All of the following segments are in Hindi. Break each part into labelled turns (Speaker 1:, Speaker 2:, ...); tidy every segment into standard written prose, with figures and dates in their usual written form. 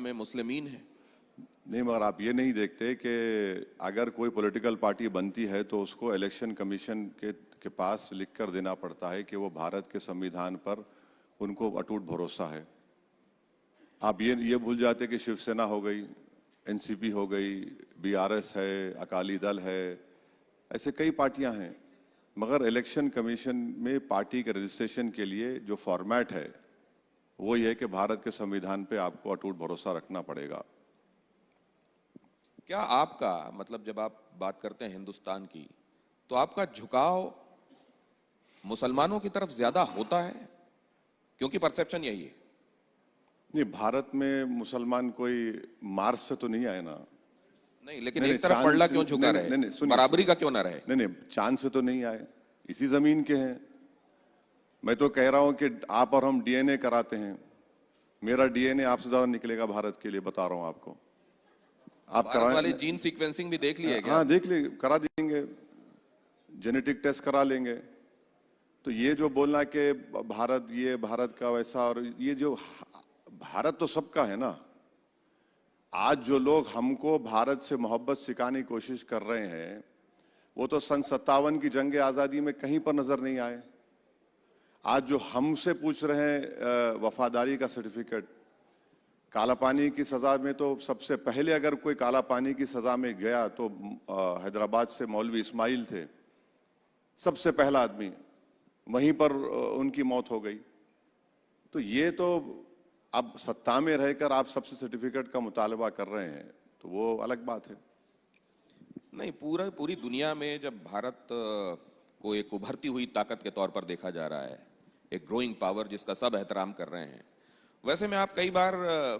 Speaker 1: में मुस्लिमीन हैं।
Speaker 2: नहीं, मगर आप ये नहीं देखते कि अगर कोई पॉलिटिकल पार्टी बनती है तो उसको इलेक्शन कमीशन के पास लिख कर देना पड़ता है कि वो भारत के संविधान पर उनको अटूट भरोसा है। आप ये भूल जाते कि शिवसेना हो गई, एनसीपी हो गई, बीआरएस है, अकाली दल है, ऐसे कई पार्टियां हैं। मगर इलेक्शन कमीशन में पार्टी के रजिस्ट्रेशन के लिए जो फॉर्मेट है वो ये है कि भारत के संविधान पे आपको अटूट भरोसा रखना पड़ेगा।
Speaker 1: क्या आपका मतलब, जब आप बात करते हैं हिंदुस्तान की, तो आपका झुकाव मुसलमानों की तरफ ज्यादा होता है? क्योंकि परसेप्शन यही है।
Speaker 2: नहीं, भारत में मुसलमान कोई मार्स से तो नहीं आए ना।
Speaker 1: नहीं, लेकिन एक तरफ पड़ला क्यों झुका रहे? बराबरी का क्यों ना रहे?
Speaker 2: नहीं, चांद से तो नहीं आए, इसी जमीन के हैं। मैं तो कह रहा हूं कि आप और हम डीएनए कराते हैं, मेरा डीएनए आपसे ज्यादा निकलेगा भारत के लिए, बता रहा हूं आपको।
Speaker 1: आप भारत वाले जीन सीक्वेंसिंग भी देख लिए क्या?
Speaker 2: हाँ, देख लिए, करा देंगे, जेनेटिक टेस्ट करा लेंगे। तो ये जो बोलना कि भारत ये भारत का वैसा, और ये जो भारत तो सबका है ना। आज जो लोग हमको भारत से मोहब्बत सिखाने की कोशिश कर रहे हैं वो तो सन 57 की जंग आजादी में कहीं पर नजर नहीं आए। आज जो हमसे पूछ रहे हैं वफादारी का सर्टिफिकेट, काला पानी की सजा में तो सबसे पहले अगर कोई काला पानी की सजा में गया तो हैदराबाद से मौलवी इस्माइल थे, सबसे पहला आदमी, वहीं पर उनकी मौत हो गई। तो ये तो अब सत्ता में रहकर आप सबसे सर्टिफिकेट का मुतालबा कर रहे हैं तो वो अलग बात है।
Speaker 1: नहीं, पूरी दुनिया में जब भारत को एक उभरती हुई ताकत के तौर पर देखा जा रहा है, एक ग्रोइंग पावर जिसका सब एहतराम कर रहे हैं, वैसे में आप कई बार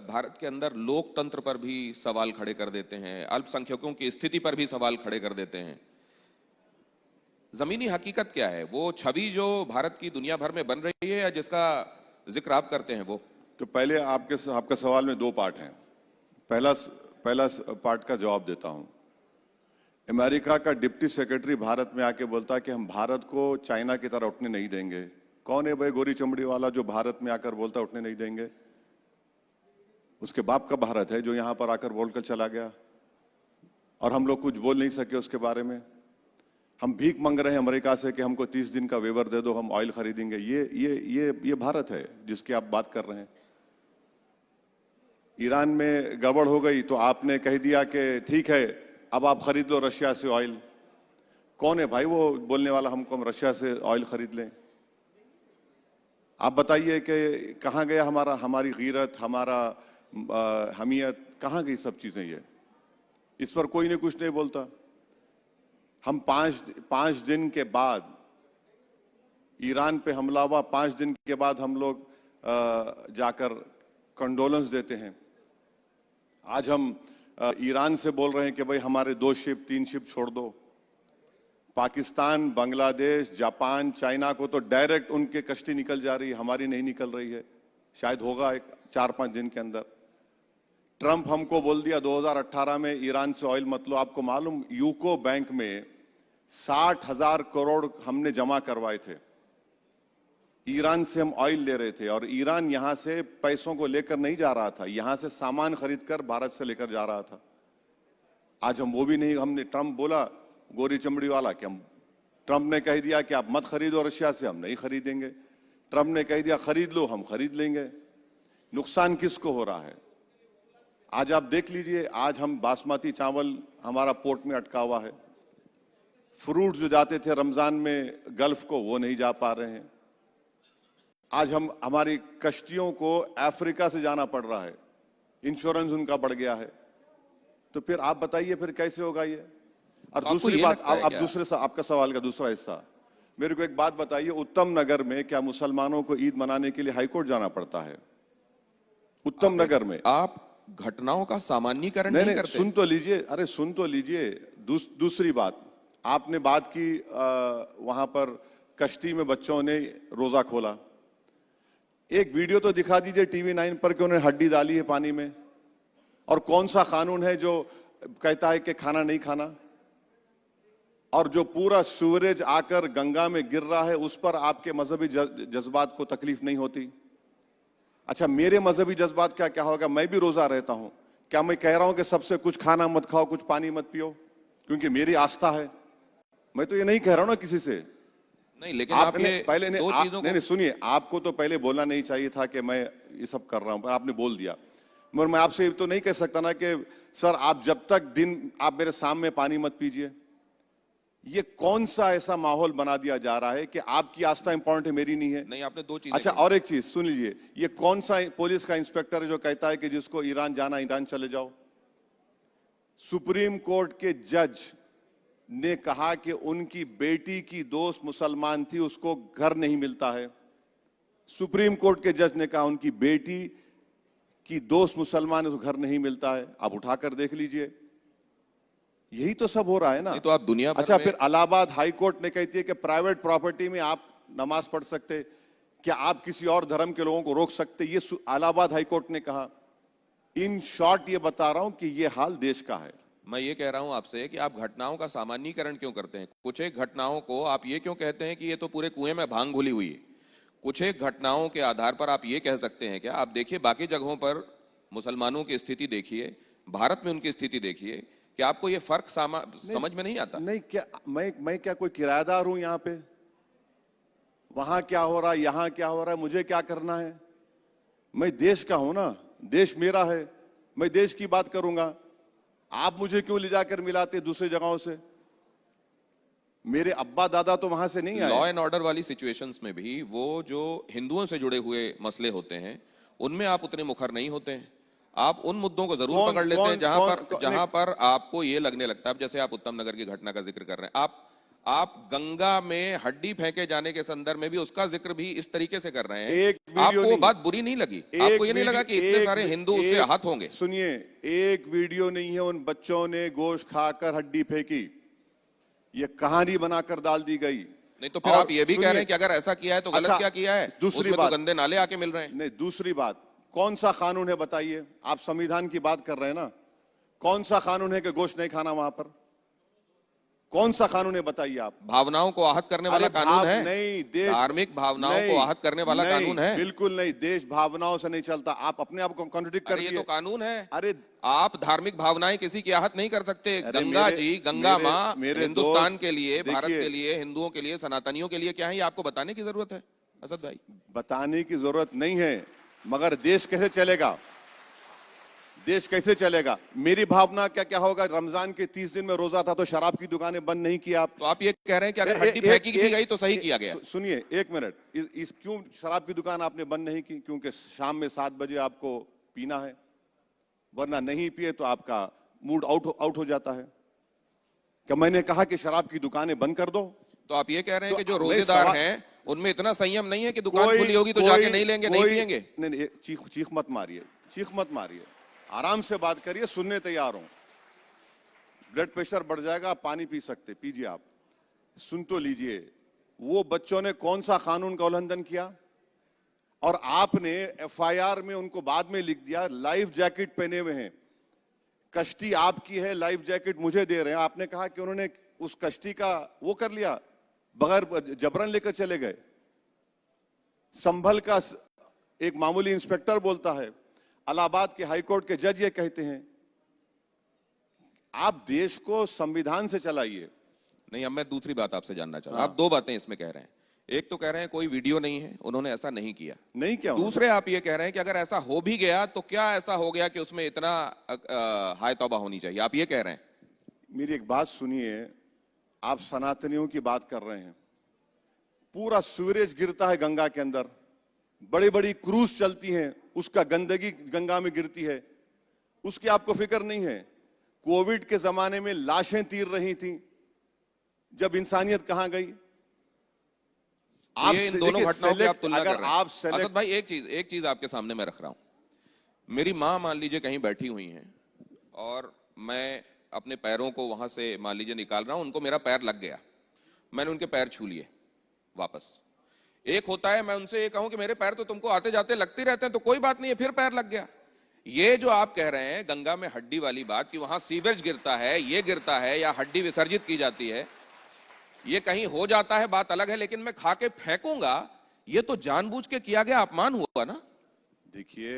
Speaker 1: भारत के अंदर लोकतंत्र पर भी सवाल खड़े कर देते हैं, अल्पसंख्यकों की स्थिति पर भी सवाल खड़े कर देते हैं। जमीनी हकीकत क्या है? वो छवि जो भारत की दुनिया भर में बन रही है या जिसका जिक्र आप करते हैं वो?
Speaker 2: तो पहले आपका सवाल में दो पार्ट हैं। पहला पार्ट का जवाब देता हूं। अमेरिका का डिप्टी सेक्रेटरी भारत में आके बोलता है कि हम भारत को चाइना की तरह उठने नहीं देंगे। कौन है भाई गोरी चमड़ी वाला जो भारत में आकर बोलता उठने नहीं देंगे? उसके बाप का भारत है जो यहां पर आकर बोलकर चला गया और हम लोग कुछ बोल नहीं सके उसके बारे में। हम भीख मांग रहे हैं अमेरिका से कि हमको 30 दिन का वेवर दे दो, हम ऑयल खरीदेंगे। ये भारत है जिसकी आप बात कर रहे हैं। ईरान में गड़बड़ हो गई तो आपने कह दिया कि ठीक है अब आप खरीद लो रशिया से ऑयल। कौन है भाई वो बोलने वाला हमको हम रशिया से ऑयल खरीद लें? आप बताइए कि कहां गया हमारी गीरत, हमारा हमियत, कहां गई सब चीजें? ये इस पर कोई ने कुछ नहीं बोलता। हम पांच दिन के बाद ईरान पे हमला हुआ, 5 दिन के बाद हम लोग जाकर कंडोलेंस देते हैं। आज हम ईरान से बोल रहे हैं कि भाई हमारे 2 शिप 3 शिप छोड़ दो। पाकिस्तान, बांग्लादेश, जापान, चाइना को तो डायरेक्ट उनके कश्ती निकल जा रही है, हमारी नहीं निकल रही है। शायद होगा 4-5 दिन के अंदर। ट्रंप हमको बोल दिया 2018 में ईरान से ऑयल मत लो। आपको मालूम यूको बैंक में 60,000 करोड़ हमने जमा करवाए थे। ईरान से हम ऑयल ले रहे थे और ईरान यहां से पैसों को लेकर नहीं जा रहा था, यहां से सामान खरीदकर भारत से लेकर जा रहा था। आज हम वो भी नहीं, हमने ट्रंप बोला गोरी चमड़ी वाला कि हम, ट्रंप ने कह दिया कि आप मत खरीदो रशिया से, हम नहीं खरीदेंगे। ट्रंप ने कह दिया खरीद लो, हम खरीद लेंगे। नुकसान किसको हो रहा है? आज आप देख लीजिए, आज हम बासमती चावल हमारा पोर्ट में अटका हुआ है। फ्रूट जो जाते थे रमजान में गल्फ को, वो नहीं जा पा रहे हैं। आज हमारी कश्तियों को अफ्रीका से जाना पड़ रहा है, इंश्योरेंस उनका बढ़ गया है। तो फिर आप बताइए फिर कैसे होगा ये? और दूसरी बात, अब आपका सवाल का दूसरा हिस्सा, मेरे को एक बात बताइए, उत्तम नगर में क्या मुसलमानों को ईद मनाने के लिए हाईकोर्ट जाना पड़ता है? उत्तम नगर में
Speaker 1: आप घटनाओं का सामान्यीकरण नहीं करते?
Speaker 2: सुन तो लीजिए, अरे सुन तो लीजिए। दूसरी बात, आपने बात की वहां पर कश्ती में बच्चों ने रोजा खोला। एक वीडियो तो दिखा दीजिए टीवी 9 पर कि उन्होंने हड्डी डाली है पानी में। और कौन सा कानून है जो कहता है कि खाना नहीं खाना? और जो पूरा सूरज आकर गंगा में गिर रहा है उस पर आपके मजहबी जज्बात को तकलीफ नहीं होती? अच्छा, मेरे मजहबी जज्बात क्या क्या होगा? मैं भी रोजा रहता हूं, क्या मैं कह रहा हूं कि सबसे कुछ खाना मत खाओ, कुछ पानी मत पियो, क्योंकि मेरी आस्था है? मैं तो ये नहीं कह रहा हूं ना किसी से।
Speaker 1: नहीं, लेकिन आप
Speaker 2: आपने
Speaker 1: ये
Speaker 2: पहले
Speaker 1: दो चीजों
Speaker 2: नहीं
Speaker 1: को
Speaker 2: नहीं, सुनिए, आपको तो पहले बोलना नहीं चाहिए था कि मैं ये सब कर रहा हूं, पर आपने बोल दिया। मगर मैं आपसे ये तो नहीं कह सकता ना कि सर आप जब तक दिन आप मेरे सामने पानी मत पीजिए। ये कौन सा ऐसा माहौल बना दिया जा रहा है कि आपकी आस्था इंपॉर्टेंट है, मेरी नहीं है?
Speaker 1: नहीं, आपने दो चीजें
Speaker 2: अच्छा,
Speaker 1: कही।
Speaker 2: और एक चीज सुन लीजिए, ये कौन सा पुलिस का इंस्पेक्टर है जो कहता है कि जिसको ईरान जाना ईरान चले जाओ? सुप्रीम कोर्ट के जज ने कहा कि उनकी बेटी की दोस्त मुसलमान थी, उसको घर नहीं मिलता है। सुप्रीम कोर्ट के जज ने कहा उनकी बेटी की दोस्त मुसलमान है, उसको घर नहीं मिलता है। आप उठाकर देख लीजिए, यही तो सब हो रहा है ना।
Speaker 1: नहीं तो आप दुनिया भर
Speaker 2: अच्छा,
Speaker 1: में
Speaker 2: फिर इलाहाबाद हाई कोर्ट ने कहती है कि प्राइवेट प्रॉपर्टी में आप नमाज पढ़ सकते, क्या आप किसी और धर्म के लोगों को रोक सकते? ये इलाहाबाद हाई कोर्ट ने कहा। इन शॉर्ट ये बता रहा हूं कि ये हाल देश का है।
Speaker 1: मैं ये कह रहा हूं आपसे कि आप घटनाओं का सामान्यीकरण क्यों करते हैं? कुछ एक घटनाओं को आप ये क्यों कहते हैं कि ये तो पूरे कुएं में भांग घुली हुई है? कुछ एक घटनाओं के आधार पर आप ये कह सकते हैं क्या? आप देखिए बाकी जगहों पर मुसलमानों की स्थिति देखिए, भारत में उनकी स्थिति देखिए, कि आपको ये फर्क समझ में नहीं आता?
Speaker 2: नहीं, क्या मैं क्या कोई किराएदार हूं यहां पे? वहां क्या हो रहा है, यहां क्या हो रहा है, मुझे क्या करना है? मैं देश का हूं ना, देश मेरा है, मैं देश की बात करूंगा। आप मुझे क्यों ले जाकर मिलाते दूसरी जगहों से? मेरे अब्बा दादा तो वहां से नहीं
Speaker 1: लॉ
Speaker 2: आए।
Speaker 1: एंड ऑर्डर वाली सिचुएशंस में भी वो जो हिंदुओं से जुड़े हुए मसले होते हैं उनमें आप उतने मुखर नहीं होते हैं। आप उन मुद्दों को जरूर
Speaker 2: कौन
Speaker 1: पकड़ लेते
Speaker 2: कौन
Speaker 1: हैं
Speaker 2: कौन
Speaker 1: जहां पर आपको ये लगने लगता है। अब जैसे आप उत्तम नगर की घटना का जिक्र कर रहे हैं, आप गंगा में हड्डी फेंके जाने के संदर्भ में भी उसका जिक्र भी इस तरीके से कर रहे हैं।
Speaker 2: एक वीडियो
Speaker 1: आपको वो
Speaker 2: नहीं,
Speaker 1: बात बुरी नहीं लगी? आपको ये नहीं लगा कि इतने सारे हिंदू उससे
Speaker 2: एक-
Speaker 1: आहत होंगे?
Speaker 2: सुनिए, एक वीडियो नहीं है, उन बच्चों ने गोश्त खाकर हड्डी फेंकी, ये कहानी बनाकर डाल दी गई।
Speaker 1: नहीं तो फिर
Speaker 2: और
Speaker 1: आप ये भी कह रहे हैं कि अगर ऐसा किया है तो गलत
Speaker 2: अच्छा,
Speaker 1: क्या किया है?
Speaker 2: दूसरी
Speaker 1: उसमें तो
Speaker 2: बात,
Speaker 1: गंदे नाले आके मिल रहे हैं।
Speaker 2: नहीं, दूसरी बात, कौन सा कानून है बताइए? आप संविधान की बात कर रहे हैं ना, कौन सा कानून है कि गोश्त नहीं खाना वहां पर? कौन सा कानून है बताइए आप?
Speaker 1: भावनाओं को आहत करने वाला कानून है?
Speaker 2: नहीं, देश
Speaker 1: धार्मिक भावनाओं
Speaker 2: नहीं,
Speaker 1: को आहत करने वाला
Speaker 2: नहीं,
Speaker 1: कानून है?
Speaker 2: बिल्कुल नहीं, देश भावनाओं से नहीं चलता। आप अपने आप को कॉन्ट्रडिक्ट कर
Speaker 1: अरे ये
Speaker 2: दिए।
Speaker 1: तो कानून है।
Speaker 2: अरे
Speaker 1: आप धार्मिक भावनाएं किसी की आहत नहीं कर सकते।
Speaker 2: अरे
Speaker 1: गंगा जी, गंगा
Speaker 2: मेरे-
Speaker 1: माँ
Speaker 2: मेरे
Speaker 1: हिंदुस्तान
Speaker 2: दोस्त,
Speaker 1: के लिए, भारत
Speaker 2: देखिए,
Speaker 1: के लिए, हिंदुओं के लिए, सनातनियों के लिए क्या है, ये आपको बताने की जरूरत है असद भाई?
Speaker 2: बताने की जरूरत नहीं है, मगर देश कैसे चलेगा? देश कैसे चलेगा? मेरी भावना क्या क्या होगा? रमजान के 30 दिन में रोजा था तो शराब की दुकानें बंद नहीं की आप।
Speaker 1: तो आप ये कह रहे हैं कि अगर
Speaker 2: ए-
Speaker 1: हड्डी
Speaker 2: एक-
Speaker 1: फेंकी भी
Speaker 2: एक-
Speaker 1: गई तो सही किया गया?
Speaker 2: सुनिए एक मिनट, इस क्यों शराब की दुकान आपने बंद नहीं की? क्योंकि शाम में 7 बजे आपको पीना है, वरना नहीं पिए तो आपका मूड आउट हो जाता है। क्या मैंने कहा कि शराब की दुकानें बंद कर दो?
Speaker 1: तो आप ये कह रहे हैं
Speaker 2: तो
Speaker 1: कि जो
Speaker 2: मैं
Speaker 1: रोजेदार
Speaker 2: सवाल-
Speaker 1: हैं उनमें इतना संयम नहीं है कि दुकान खुली होगी तो जाके नहीं लेंगे, नहीं पिएंगे?
Speaker 2: नहीं नहीं, चीख मत मारिए, चीख मत मारिए, आराम से बात करिए, सुनने तैयार हूं। ब्लड प्रेशर बढ़ जाएगा, आप पानी पी सकते, पीजिए आप। सुन तो लीजिए, वो बच्चों ने कौन सा कानून का उल्लंघन किया? और आपने एफआईआर में उनको बाद में लिख दिया लाइफ जैकेट पहने हुए हैं, कश्ती आपकी है, लाइफ जैकेट मुझे दे रहे हैं। आपने कहा कि उन्होंने उस कश्ती का वो कर लिया, बगैर जबरन लेकर चले गए। संभल का एक मामूली इंस्पेक्टर बोलता है, इलाहाबाद के हाईकोर्ट के जज ये कहते हैं। आप देश को संविधान से चलाइए।
Speaker 1: नहीं, अब मैं दूसरी बात आपसे जानना चाहता हूं।
Speaker 2: हाँ।
Speaker 1: आप दो बातें इसमें कह रहे हैं। एक तो कह रहे हैं कोई वीडियो नहीं है, उन्होंने ऐसा नहीं किया।
Speaker 2: नहीं क्या
Speaker 1: दूसरे आप ये कह रहे हैं कि अगर ऐसा हो भी गया तो क्या ऐसा हो गया कि उसमें इतना हाय तौबा होनी चाहिए, आप ये कह रहे हैं?
Speaker 2: मेरी एक बात सुनिए, आप सनातनियों की बात कर रहे हैं, पूरा सूरज गिरता है गंगा के अंदर, बड़ी बड़ी क्रूज चलती हैं, उसका गंदगी गंगा में गिरती है, उसकी आपको फिक्र नहीं है। कोविड के जमाने में लाशें तीर रही थी, जब इंसानियत कहां गई?
Speaker 1: ये इन दोनों घटनाओं की आप तुलना कर रहे हैं।
Speaker 2: आप
Speaker 1: असद भाई एक चीज आपके सामने मैं रख रहा हूं। मेरी माँ मान लीजिए कहीं बैठी हुई हैं और मैं अपने पैरों को वहां से मान लीजिए निकाल रहा हूं, उनको मेरा पैर लग गया, मैंने उनके पैर छू लिए वापस। एक होता है मैं उनसे ये कहूं कि मेरे पैर तो तुमको आते जाते लगते रहते हैं, तो कोई बात नहीं है, फिर पैर लग गया। ये जो आप कह रहे हैं गंगा में हड्डी वाली बात कि वहां सीवेज गिरता है, ये गिरता है या हड्डी विसर्जित की जाती है, ये कहीं हो जाता है बात अलग है, लेकिन मैं खा के फेंकूंगा, ये तो जानबूझ के किया गया अपमान हुआ ना।
Speaker 2: देखिए,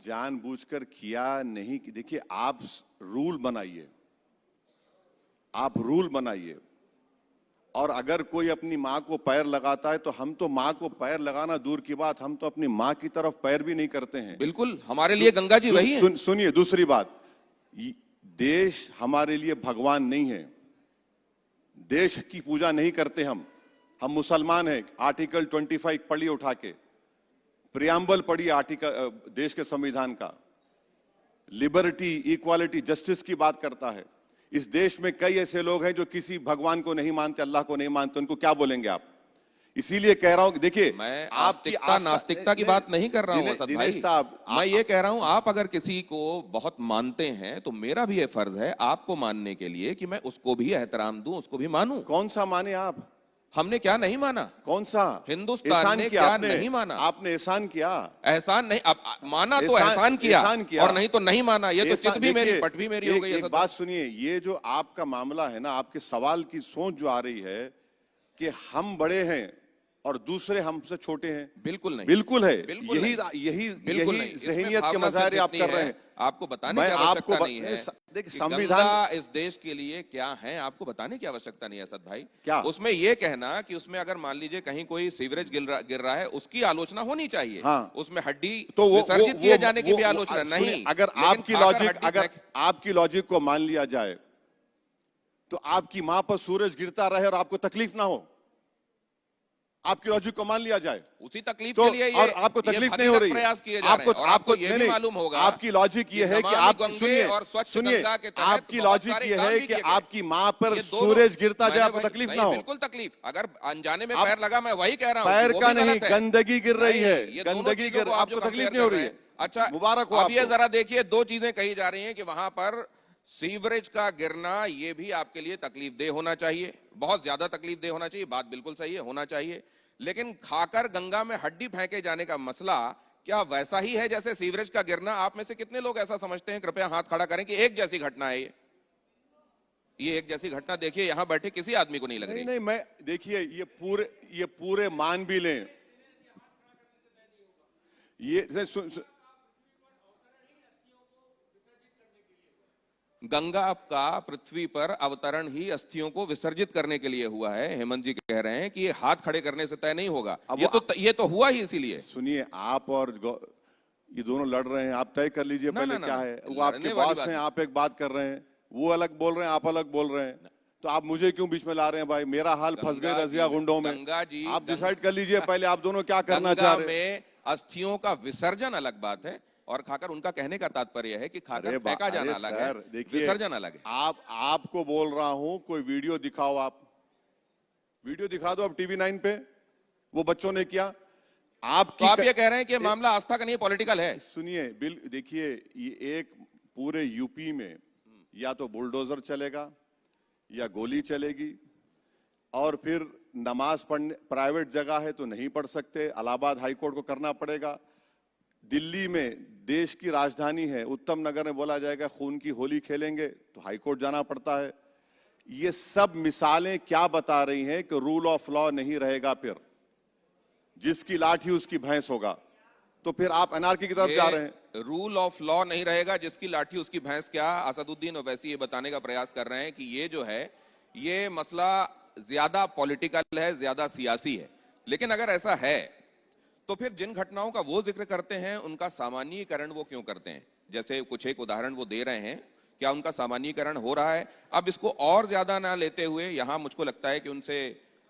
Speaker 2: जानबूझकर किया नहीं। देखिए, आप रूल बनाइए, आप रूल बनाइए। और अगर कोई अपनी मां को पैर लगाता है तो हम तो मां को पैर लगाना दूर की बात, हम तो अपनी मां की तरफ पैर भी नहीं करते हैं।
Speaker 1: बिल्कुल, हमारे लिए गंगा जी वही है।
Speaker 2: सुनिए, दूसरी बात, देश हमारे लिए भगवान नहीं है। देश की पूजा नहीं करते हम मुसलमान हैं। आर्टिकल 25 पढ़िए उठा के, प्रियम्बल पढ़िए आर्टिकल देश के संविधान का। लिबर्टी, इक्वालिटी, जस्टिस की बात करता है। इस देश में कई ऐसे लोग हैं जो किसी भगवान को नहीं मानते, अल्लाह को नहीं मानते, उनको क्या बोलेंगे आप? इसीलिए कह रहा हूं कि देखिए,
Speaker 1: मैं आस्तिकता नास्तिकता की बात नहीं कर रहा हूं असद भाई
Speaker 2: साहब,
Speaker 1: मैं ये कह रहा हूं, आप अगर किसी को बहुत मानते हैं तो मेरा भी ये फर्ज है आपको मानने के लिए कि मैं उसको भी एहतराम दूं, उसको भी मानूं।
Speaker 2: कौन सा माने आप?
Speaker 1: हमने क्या नहीं माना?
Speaker 2: कौन सा?
Speaker 1: हिंदुस्तान ने क्या नहीं माना?
Speaker 2: आपने एहसान किया।
Speaker 1: एहसान नहीं, अब माना तो एहसान किया, और नहीं तो नहीं माना। ये तो चित भी मेरी, पट भी मेरी हो गई।
Speaker 2: एक बात सुनिए, ये जो आपका मामला है ना, आपके सवाल की सोच जो आ रही है कि हम बड़े हैं और दूसरे हमसे छोटे हैं, बिल्कुल नहीं, बिल्कुल है। यही ज़हनियत के मज़ाहिर आप कर रहे हैं।
Speaker 1: आपको बताने की आवश्यकता नहीं है। देखिए, संविधान इस देश के लिए क्या है आपको बताने की आवश्यकता नहीं है असद भाई। क्या उसमें यह कहना कि उसमें अगर मान लीजिए कहीं कोई सीवरेज गिर रहा है, उसकी आलोचना होनी चाहिए। हाँ। उसमें हड्डी तो विसर्जित किए जाने की भी आलोचना नहीं। अगर
Speaker 2: आपकी लॉजिक को मान लिया जाए तो आपकी मां पर सूरज गिरता रहे और आपको तकलीफ ना हो, आपकी लॉजिक को मान लिया जाए,
Speaker 1: उसी तकलीफ के लिए ये,
Speaker 2: और आपको तकलीफ नहीं हो रही,
Speaker 1: प्रयास किए जा रहे हैं। और आपको ये भी मालूम होगा,
Speaker 2: आपकी लॉजिक ये है कि आप सुनिए, आपकी लॉजिक ये है कि आपकी मां पर सूरज गिरता जाए, आपको तकलीफ ना हो।
Speaker 1: बिल्कुल तकलीफ, अगर अनजाने में पैर लगा, मैं वही कह रहा हूं,
Speaker 2: पैर का नहीं, गंदगी गिर रही है, गंदगी गिर, आपको तकलीफ नहीं हो रही है।
Speaker 1: अच्छा,
Speaker 2: मुबारक हो।
Speaker 1: अब ये जरा देखिए, दो चीजें कही जा रही हैं कि वहां पर सीवरेज का गिरना ये भी आपके लिए तकलीफ दे होना चाहिए, बहुत ज्यादा तकलीफ दे होना चाहिए। बात बिल्कुल सही है, होना चाहिए। लेकिन खाकर गंगा में हड्डी फेंके जाने का मसला क्या वैसा ही है जैसे सीवरेज का गिरना? आप में से कितने लोग ऐसा समझते हैं? कृपया हाथ खड़ा करें कि एक जैसी घटना है ये एक जैसी घटना। देखिए, यहां बैठे किसी आदमी को नहीं लग रही।
Speaker 2: नहीं, मैं देखिए, ये पूरे मान भी लें, ये
Speaker 1: गंगा का पृथ्वी पर अवतरण ही अस्थियों को विसर्जित करने के लिए हुआ है। हेमंत जी कह रहे हैं कि ये हाथ खड़े करने से तय नहीं होगा। ये तो हुआ ही इसीलिए।
Speaker 2: सुनिए, आप और ये दोनों लड़ रहे हैं, आप तय कर लीजिए पहले क्या है। वो आपके बॉस हैं, आप एक बात कर रहे हैं, वो अलग बोल रहे हैं, आप अलग बोल रहे हैं, तो आप मुझे क्यों बीच में ला रहे हैं? भाई, मेरा हाल फंस गए रजिया गुंडों में।
Speaker 1: गंगा जी,
Speaker 2: आप डिसाइड कर लीजिए पहले, आप दोनों क्या करना चाह रहे हैं।
Speaker 1: अस्थियों का विसर्जन अलग बात है, और खाकर, उनका कहने का तात्पर्य है कि खाकर फेंका जाना अलग है, विसर्जन अलग है।
Speaker 2: आपको बोल रहा हूं, कोई वीडियो दिखाओ, आप वीडियो दिखा दो, अब टीवी 9 पे वो बच्चों ने किया।
Speaker 1: तो आप ये कह रहे हैं कि मामला आस्था का नहीं, पॉलिटिकल है?
Speaker 2: सुनिए, देखिए, ये एक पूरे यूपी में या तो बुलडोजर चलेगा या गोली चलेगी, और फिर नमाज पढ़ने, प्राइवेट जगह है तो नहीं पढ़ सकते, इलाहाबाद हाईकोर्ट को करना पड़ेगा। दिल्ली में, देश की राजधानी है, उत्तम नगर में बोला जाएगा खून की होली खेलेंगे तो हाईकोर्ट जाना पड़ता है। ये सब मिसालें क्या बता रही हैं कि रूल ऑफ लॉ नहीं रहेगा, फिर जिसकी लाठी उसकी भैंस होगा। तो फिर आप अनार्की की तरफ जा रहे हैं।
Speaker 1: रूल ऑफ लॉ नहीं रहेगा, जिसकी लाठी उसकी भैंस। क्या असदुद्दीन ओवैसी ये बताने का प्रयास कर रहे हैं कि ये जो है, ये मसला ज्यादा पॉलिटिकल है, ज्यादा सियासी है? लेकिन अगर ऐसा है तो फिर जिन घटनाओं का वो जिक्र करते हैं, उनका सामान्यीकरण वो क्यों करते हैं? जैसे कुछ एक उदाहरण वो दे रहे हैं, क्या उनका सामान्यीकरण हो रहा है? अब इसको और ज्यादा ना लेते हुए, यहां मुझको लगता है कि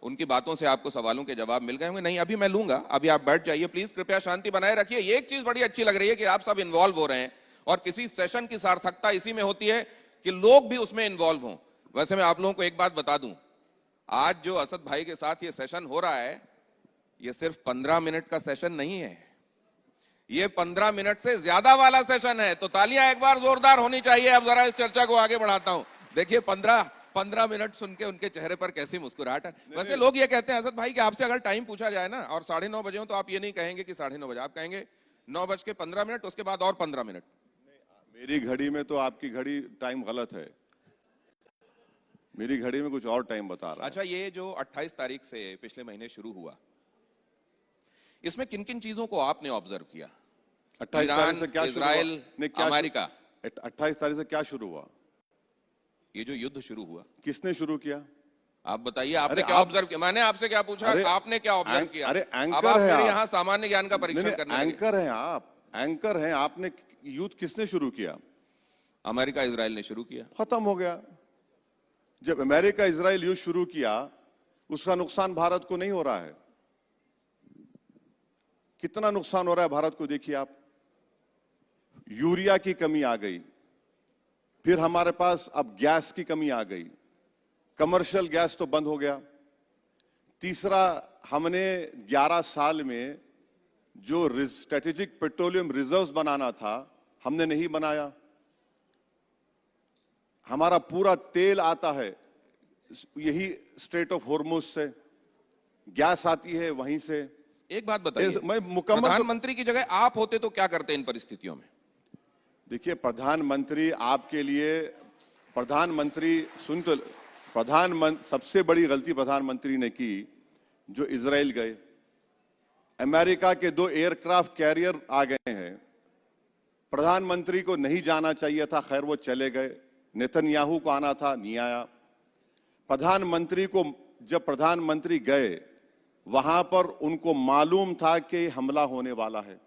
Speaker 1: उनकी बातों से आपको सवालों के जवाब मिल गए होंगे। नहीं, अभी मैं लूंगा, अभी आप बैठ जाइए प्लीज, कृपया शांति बनाए रखिए। ये एक चीज बड़ी अच्छी लग रही है कि आप सब इन्वॉल्व हो रहे हैं, और किसी सेशन की सार्थकता इसी में होती है कि लोग भी उसमें इन्वॉल्व हों। वैसे मैं आप लोगों को एक बात बता दूं, आज जो असद भाई के साथ ये सेशन हो रहा है, ये सिर्फ 15 मिनट का सेशन नहीं है, ये 15 मिनट से ज्यादा वाला सेशन है। तो तालियां एक बार जोरदार होनी चाहिए। अब जरा इस चर्चा को आगे बढ़ाता हूं। देखिए, 15 मिनट सुन के उनके चेहरे पर कैसी मुस्कुराहट है। वैसे लोग ये कहते हैं असद भाई कि आपसे अगर टाइम पूछा जाए ना, और 9:30 बजे हो, तो आप ये नहीं कहेंगे कि 9:30 बजे, आप कहेंगे 9:15, उसके बाद और 15 मिनट।
Speaker 2: मेरी घड़ी में तो आपकी घड़ी टाइम गलत है, मेरी घड़ी में कुछ और टाइम बता रहा है।
Speaker 1: अच्छा, ये जो 28 तारीख से पिछले महीने शुरू हुआ, इसमें किन किन चीजों को आपने ऑब्जर्व किया?
Speaker 2: 28 तारीख से
Speaker 1: ईरान,
Speaker 2: क्या शुरू हुआ?
Speaker 1: इजराइल,
Speaker 2: नहीं, क्या
Speaker 1: अमेरिका,
Speaker 2: 28 तारीख से क्या शुरू हुआ?
Speaker 1: ये जो युद्ध शुरू हुआ,
Speaker 2: किसने शुरू किया?
Speaker 1: आप बताइए, आपने
Speaker 2: अरे
Speaker 1: क्या
Speaker 2: आप-
Speaker 1: ऑब्जर्व किया? मैंने आपसे क्या पूछा,
Speaker 2: अरे
Speaker 1: आपने क्या ऑब्जर्व किया?
Speaker 2: अरे
Speaker 1: अब
Speaker 2: एंकर
Speaker 1: आप
Speaker 2: है
Speaker 1: मेरे
Speaker 2: आप।
Speaker 1: यहाँ सामान्य ज्ञान का
Speaker 2: नहीं,
Speaker 1: परीक्षण
Speaker 2: नहीं,
Speaker 1: करने लगे।
Speaker 2: एंकर हैं आप, एंकर हैं आपने। युद्ध किसने शुरू किया?
Speaker 1: अमेरिका इजराइल ने शुरू किया।
Speaker 2: खत्म हो गया। जब अमेरिका इजराइल युद्ध शुरू किया, उसका नुकसान भारत को नहीं हो रहा है? कितना नुकसान हो रहा है भारत को देखिए आप। यूरिया की कमी आ गई, फिर हमारे पास अब गैस की कमी आ गई, कमर्शियल गैस तो बंद हो गया। तीसरा, हमने 11 साल में जो स्ट्रेटेजिक पेट्रोलियम रिजर्व्स बनाना था, हमने नहीं बनाया। हमारा पूरा तेल आता है यही स्ट्रेट ऑफ हॉर्मुज से, गैस आती है वहीं से।
Speaker 1: एक बात बताइए,
Speaker 2: मैं मुकम्मल
Speaker 1: प्रधानमंत्री की जगह आप होते तो क्या करते इन परिस्थितियों में?
Speaker 2: देखिए, प्रधानमंत्री आपके लिए, प्रधानमंत्री सुन तो, सबसे बड़ी गलती प्रधानमंत्री ने की जो इजराइल गए। अमेरिका के 2 एयरक्राफ्ट कैरियर आ गए हैं। प्रधानमंत्री को नहीं जाना चाहिए था, खैर वो चले गए। नेतन्याहू को आना था, नहीं आया। प्रधानमंत्री को, जब प्रधानमंत्री गए वहां पर उनको मालूम था कि हमला होने वाला है।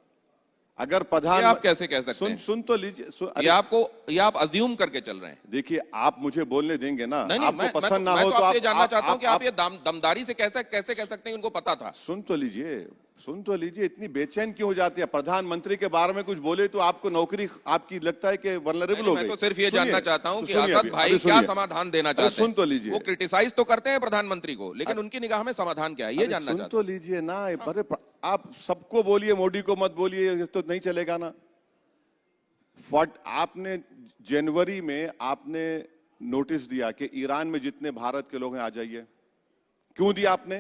Speaker 2: अगर
Speaker 1: ये आप कैसे कह सकते हैं?
Speaker 2: सुन तो लीजिए।
Speaker 1: ये आप अज्यूम करके चल रहे हैं।
Speaker 2: देखिए, आप मुझे बोलने देंगे ना?
Speaker 1: नहीं,
Speaker 2: आपको पसंद ना
Speaker 1: मैं
Speaker 2: हो
Speaker 1: तो
Speaker 2: तो
Speaker 1: आपसे
Speaker 2: आप
Speaker 1: जानना चाहता हूं कि आप
Speaker 2: आप-
Speaker 1: ये दमदारी से कैसे कह सकते हैं उनको पता था?
Speaker 2: सुन तो लीजिए, सुन तो लीजिए। इतनी बेचैन क्यों हो जाती है? प्रधानमंत्री के बारे में कुछ बोले तो आपको नौकरी, आपकी लगता है कि वल्नरेबल हो
Speaker 1: मैं
Speaker 2: गई।
Speaker 1: तो सिर्फ ये
Speaker 2: सुनिए,
Speaker 1: जानना चाहता हूं
Speaker 2: तो
Speaker 1: कि
Speaker 2: सुनिए
Speaker 1: असद
Speaker 2: अभी,
Speaker 1: भाई
Speaker 2: अभी
Speaker 1: क्या
Speaker 2: सुनिए।
Speaker 1: समाधान देना
Speaker 2: अरे
Speaker 1: चाहते हैं?
Speaker 2: सुन तो लीजिए।
Speaker 1: वो क्रिटिसाइज तो करते हैं प्रधानमंत्री को, लेकिन उनकी निगाह में समाधान क्या है, ये
Speaker 2: अरे
Speaker 1: जानना
Speaker 2: सुन
Speaker 1: चाहता
Speaker 2: तो लीजिए ना। अरे आप सबको बोलिए, मोदी को मत बोलिए, ये तो नहीं चलेगा ना। आपने जनवरी में आपने नोटिस दिया कि ईरान में जितने भारत के लोग हैं आ जाइए। क्यों दिया आपने?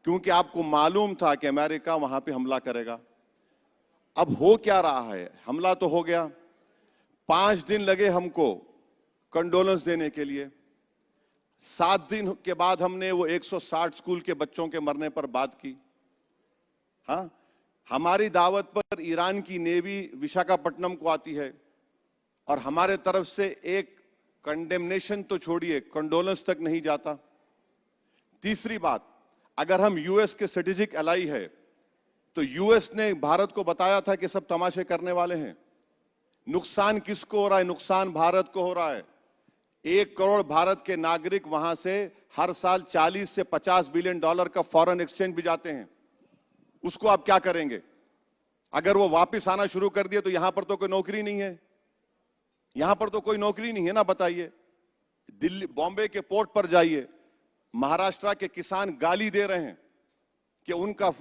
Speaker 2: क्योंकि आपको मालूम था कि अमेरिका वहां पे हमला करेगा। अब हो क्या रहा है? हमला तो हो गया। 5 दिन लगे हमको कंडोलेंस देने के लिए। 7 दिन के बाद हमने वो 160 स्कूल के बच्चों के मरने पर बात की। हाँ, हमारी दावत पर ईरान की नेवी विशाखापट्टनम को आती है और हमारे तरफ से एक कंडेमनेशन तो छोड़िए, कंडोलेंस तक नहीं जाता। तीसरी बात, अगर हम यूएस के स्ट्रेटेजिक एलाई है तो यूएस ने भारत को बताया था कि सब तमाशे करने वाले हैं। नुकसान किसको हो रहा है? नुकसान भारत को हो रहा है। 1 करोड़ भारत के नागरिक वहां से हर साल 40 से 50 बिलियन डॉलर का फॉरेन एक्सचेंज भी जाते हैं। उसको आप क्या करेंगे? अगर वो वापस आना शुरू कर दिए तो यहां पर तो कोई नौकरी नहीं है। यहां पर तो कोई नौकरी नहीं है ना, बताइए। दिल्ली, बॉम्बे के पोर्ट पर जाइए, महाराष्ट्र के किसान गाली दे रहे हैं कि उनका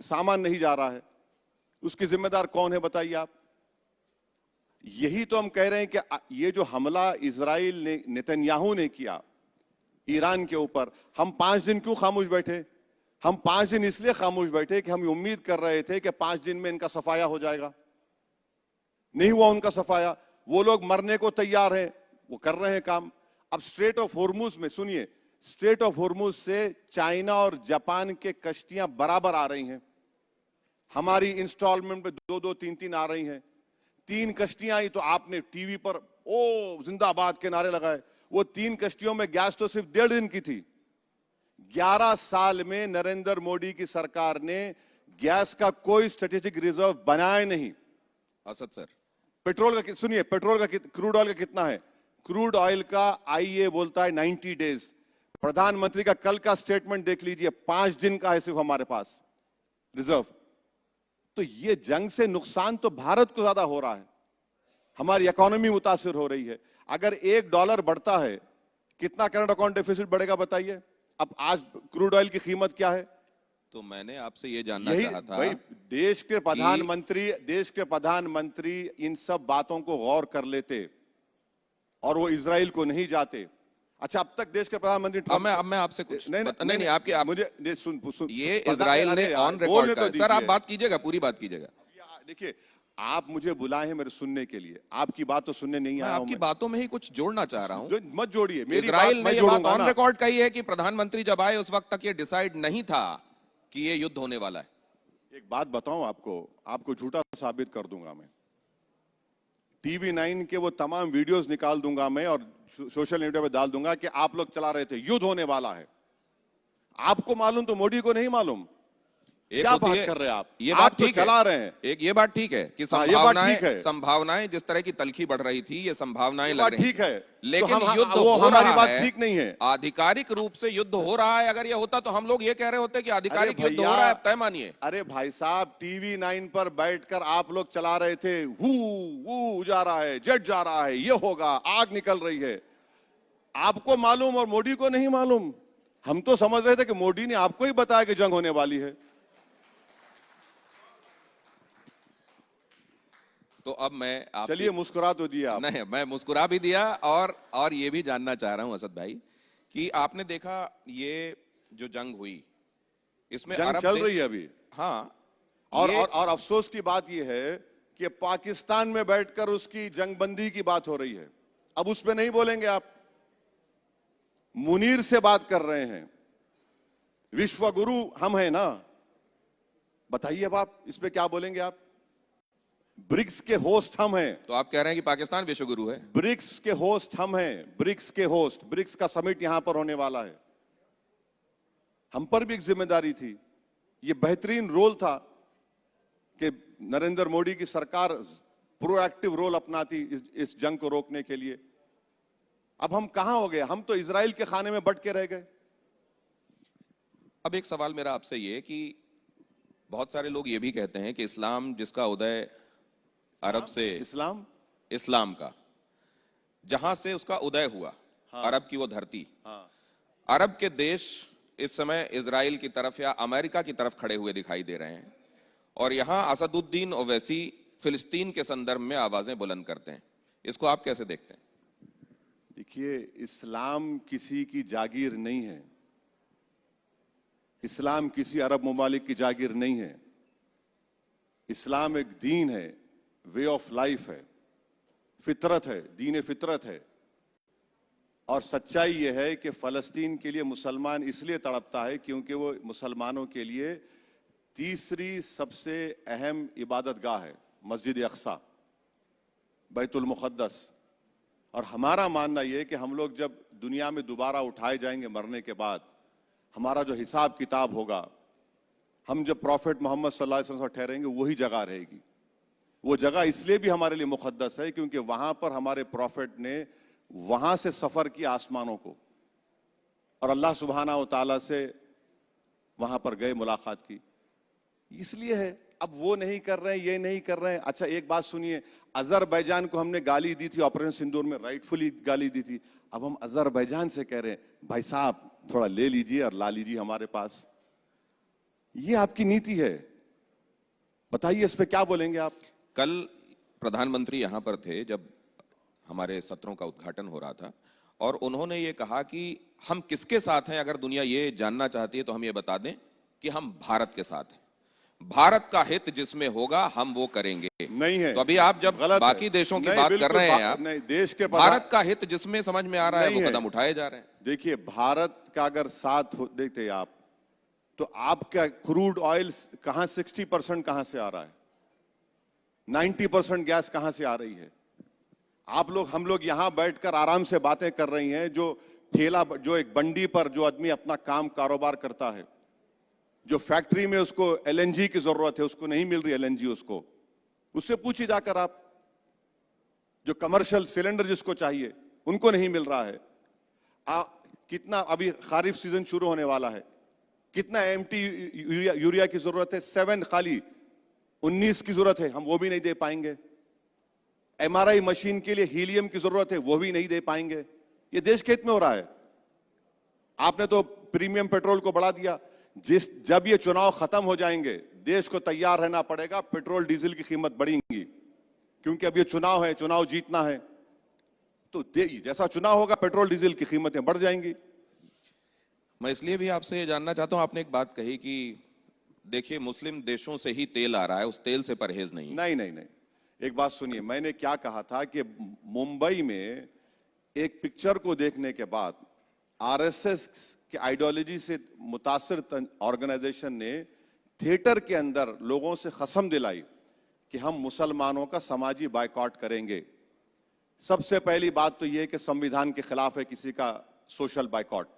Speaker 2: सामान नहीं जा रहा है। उसकी जिम्मेदार कौन है, बताइए आप। यही तो हम कह रहे हैं कि ये जो हमला इजराइल ने, नेतन्याहू ने किया ईरान के ऊपर, हम 5 दिन क्यों खामोश बैठे? हम 5 दिन इसलिए खामोश बैठे कि हम उम्मीद कर रहे थे कि 5 दिन में इनका सफाया हो जाएगा। नहीं हुआ उनका सफाया। वो लोग मरने को तैयार हैं, वो कर रहे हैं काम। अब स्ट्रेट ऑफ हॉर्मुज में, सुनिए, स्ट्रेट ऑफ हॉर्मुज से चाइना और जापान के कश्तियां बराबर आ रही हैं। हमारी इंस्टॉलमेंट पे 2-2, 3-3 आ रही हैं। 3 कश्तियां आई तो आपने टीवी पर ओ जिंदाबाद के नारे लगाए। वो 3 कश्तियों में गैस तो सिर्फ 1.5 दिन की थी। 11 साल में नरेंद्र मोदी की सरकार ने गैस का कोई स्ट्रेटेजिक रिजर्व बनाया नहीं।
Speaker 1: असद सर,
Speaker 2: पेट्रोल का सुनिए, पेट्रोल का क्रूड ऑयल का कितना है? क्रूड ऑयल का आईईए बोलता है 90 डेज। प्रधानमंत्री का कल का स्टेटमेंट देख लीजिए, 5 दिन का है सिर्फ हमारे पास रिजर्व। तो ये जंग से नुकसान तो भारत को ज्यादा हो रहा है, हमारी इकोनॉमी मुतासिर हो रही है। अगर $1 बढ़ता है, कितना करंट अकाउंट डेफिसिट बढ़ेगा बताइए? अब आज क्रूड ऑयल की कीमत क्या है?
Speaker 1: तो मैंने आपसे ये जानना
Speaker 2: यही
Speaker 1: चाहा था
Speaker 2: भाई, देश के प्रधानमंत्री इन सब बातों को गौर कर लेते और वो इजराइल को नहीं जाते। अच्छा, अब तक देश के प्रधानमंत्री
Speaker 1: अब मैं आपसे कुछ नहीं आपकी आप
Speaker 2: मुझे सुन
Speaker 1: ये इजराइल ने ऑन रिकॉर्ड का, सर आप बात कीजिएगा, पूरी बात कीजिएगा।
Speaker 2: देखिए, आप मुझे बुलाए हैं मेरे सुनने के लिए, आपकी बात तो सुनने नहीं आया हूं।
Speaker 1: आपकी बातों में ही कुछ जोड़ना चाह रहा हूं।
Speaker 2: मत जोड़िए मेरी
Speaker 1: इजराइल
Speaker 2: बात,
Speaker 1: ने
Speaker 2: मैं
Speaker 1: ये बात
Speaker 2: जोड़ूंगा
Speaker 1: ऑन
Speaker 2: ना।
Speaker 1: रिकॉर्ड कही है कि प्रधानमंत्री जब आए उस वक्त तक ये डिसाइड नहीं था कि ये युद्ध होने वाला है।
Speaker 2: एक बात बताऊं आपको, आपको झूठा साबित कर दूंगा मैं। टीवी 9 के वो तमाम वीडियोस निकाल दूंगा मैं और सोशल मीडिया पे डाल दूंगा कि आप लोग चला रहे थे, युद्ध होने वाला है। आपको मालूम तो मोदी को नहीं मालूम।
Speaker 1: एक
Speaker 2: क्या
Speaker 1: होती
Speaker 2: बात
Speaker 1: है,
Speaker 2: कर रहे हैं आप?
Speaker 1: ये
Speaker 2: आप
Speaker 1: बात
Speaker 2: तो
Speaker 1: ठीक है,
Speaker 2: चला रहे हैं।
Speaker 1: एक ये बात ठीक है कि
Speaker 2: हाँ, ये बात ठीक है।
Speaker 1: संभावनाएं जिस तरह की तलखी बढ़ रही थी, ये संभावनाएं
Speaker 2: ये
Speaker 1: लग
Speaker 2: बात
Speaker 1: रही
Speaker 2: ठीक
Speaker 1: थी।
Speaker 2: है,
Speaker 1: लेकिन
Speaker 2: तो
Speaker 1: युद्ध
Speaker 2: वो
Speaker 1: हो
Speaker 2: हमारी
Speaker 1: रहा
Speaker 2: बात
Speaker 1: है,
Speaker 2: ठीक नहीं है।
Speaker 1: आधिकारिक रूप से युद्ध हो रहा है। अगर ये होता तो हम लोग ये कह रहे होते कि आधिकारिक युद्ध हो रहा है, अब तय मानिए।
Speaker 2: अरे भाई साहब, टीवी 9 पर बैठकर आप लोग चला रहे थे, हु जा रहा है, जेट जा रहा है, ये होगा, आग निकल रही है। आपको मालूम और मोदी को नहीं मालूम। हम तो समझ रहे थे कि मोदी ने आपको ही बताया कि जंग होने वाली है।
Speaker 1: तो अब मैं आपसे,
Speaker 2: चलिए, मुस्कुरा तो दिया आप।
Speaker 1: नहीं, मैं मुस्कुरा भी दिया और ये भी जानना चाह रहा हूं असद भाई कि आपने देखा ये जो जंग हुई, इसमें
Speaker 2: जंग
Speaker 1: अरब
Speaker 2: चल
Speaker 1: देश,
Speaker 2: रही है अभी।
Speaker 1: हाँ,
Speaker 2: और अफसोस की बात यह है कि पाकिस्तान में बैठकर उसकी जंगबंदी की बात हो रही है। अब उस पे नहीं बोलेंगे आप। मुनीर से बात कर रहे हैं, विश्व गुरु हम हैं ना। बताइए अब आप इस पे क्या बोलेंगे आप? ब्रिक्स के होस्ट हम हैं।
Speaker 1: तो आप कह रहे हैं कि पाकिस्तान विश्वगुरु है?
Speaker 2: ब्रिक्स के होस्ट हम हैं, ब्रिक्स के होस्ट। ब्रिक्स का समिट यहां पर होने वाला है। हम पर भी एक जिम्मेदारी थी। ये बेहतरीन रोल था कि नरेंद्र मोदी की सरकार प्रोएक्टिव रोल अपनाती इस जंग को रोकने के लिए। अब हम कहां हो गए? हम तो इजराइल के खाने में बट के रह गए।
Speaker 1: अब एक सवाल मेरा आपसे ये कि बहुत सारे लोग ये भी कहते हैं कि इस्लाम जिसका उदय अरब से, इस्लाम का जहां से उसका उदय हुआ,
Speaker 2: हाँ,
Speaker 1: अरब की वो धरती,
Speaker 2: हाँ,
Speaker 1: अरब के देश इस समय इजराइल की तरफ या अमेरिका की तरफ खड़े हुए दिखाई दे रहे हैं और यहां असदुद्दीन ओवैसी फिलिस्तीन के संदर्भ में आवाजें बुलंद करते हैं। इसको आप कैसे देखते हैं?
Speaker 2: देखिए, इस्लाम किसी की जागीर नहीं है। इस्लाम किसी अरब ममालिक की जागीर नहीं है। इस्लाम एक दीन है, वे ऑफ लाइफ है, फितरत है, दीन फितरत है। और सच्चाई यह है कि फलस्तीन के लिए मुसलमान इसलिए तड़पता है क्योंकि वो मुसलमानों के लिए तीसरी सबसे अहम इबादत गाह है, मस्जिद अक्सा, बैतुल मुक़द्दस। और हमारा मानना यह है कि हम लोग जब दुनिया में दोबारा उठाए जाएंगे मरने के बाद, हमारा जो हिसाब किताब होगा, हम जब प्रॉफिट मोहम्मद सल्लल्लाहु अलैहि वसल्लम ठहरेंगे, वही जगह रहेगी। वो जगह इसलिए भी हमारे लिए मुक़द्दस है क्योंकि वहां पर हमारे प्रॉफिट ने वहां से सफर किया आसमानों को और अल्लाह सुब्हाना व तआला से वहां पर गए, मुलाकात की। इसलिए है। अब वो नहीं कर रहे हैं, ये नहीं कर रहे हैं। अच्छा, एक बात सुनिए, अजरबैजान को हमने गाली दी थी ऑपरेशन सिंदूर में, राइटफुली गाली दी थी। अब हम अजरबैजान से कह रहे हैं, भाई साहब थोड़ा ले लीजिए और ला लीजिए हमारे पास। ये आपकी नीति है। बताइए इस पे क्या बोलेंगे आप?
Speaker 1: कल प्रधानमंत्री यहां पर थे जब हमारे सत्रों का उद्घाटन हो रहा था और उन्होंने ये कहा कि हम किसके साथ हैं, अगर दुनिया ये जानना चाहती है तो हम ये बता दें कि हम भारत के साथ हैं। भारत का हित जिसमें होगा हम वो करेंगे।
Speaker 2: नहीं है।
Speaker 1: तो अभी आप जब बाकी देशों की बात कर रहे हैं, आप
Speaker 2: नहीं, देश के
Speaker 1: भारत का हित जिसमें समझ में आ रहा है वो कदम उठाए जा रहे हैं।
Speaker 2: देखिए, भारत का अगर साथ देखते आप तो आपका क्रूड ऑयल कहां 60% कहां से आ रहा है? 90% गैस कहां से आ रही है? हम लोग यहां बैठकर आराम से बातें कर रही हैं। जो ठेला, जो एक बंडी पर जो आदमी अपना काम कारोबार करता है, जो फैक्ट्री में उसको एलएनजी की जरूरत है, उसको नहीं मिल रही एलएनजी, उससे पूछिए जाकर आप। जो कमर्शियल सिलेंडर जिसको चाहिए, उनको नहीं मिल रहा है। कितना अभी खारिफ सीजन शुरू होने वाला है, कितना एमटी यूरिया की जरूरत है? 7 खाली, 19 की जरूरत है, हम वो भी नहीं दे पाएंगे। एमआरआई मशीन के लिए हीलियम की जरूरत है, वो भी नहीं दे पाएंगे। ये देश के हित में हो रहा है। आपने तो प्रीमियम पेट्रोल को बढ़ा दिया। जब ये चुनाव खत्म हो जाएंगे, देश को तैयार रहना पड़ेगा, पेट्रोल डीजल की कीमत बढ़ेंगी, क्योंकि अब ये चुनाव है, चुनाव जीतना है। तो जैसा चुनाव होगा, पेट्रोल डीजल की कीमतें बढ़ जाएंगी।
Speaker 1: मैं इसलिए भी आपसे ये जानना चाहता हूं, आपने एक बात कही कि देखिए मुस्लिम देशों से ही तेल आ रहा है, उस तेल से परहेज नहीं।
Speaker 2: नहीं नहीं नहीं, एक बात सुनिए, मैंने क्या कहा था कि मुंबई में एक पिक्चर को देखने के बाद आरएसएस की आइडियोलॉजी से मुतासिर ऑर्गेनाइजेशन ने थिएटर के अंदर लोगों से कसम दिलाई कि हम मुसलमानों का समाजी बायकॉट करेंगे। सबसे पहली बात तो यह कि संविधान के खिलाफ है किसी का सोशल बायकॉट,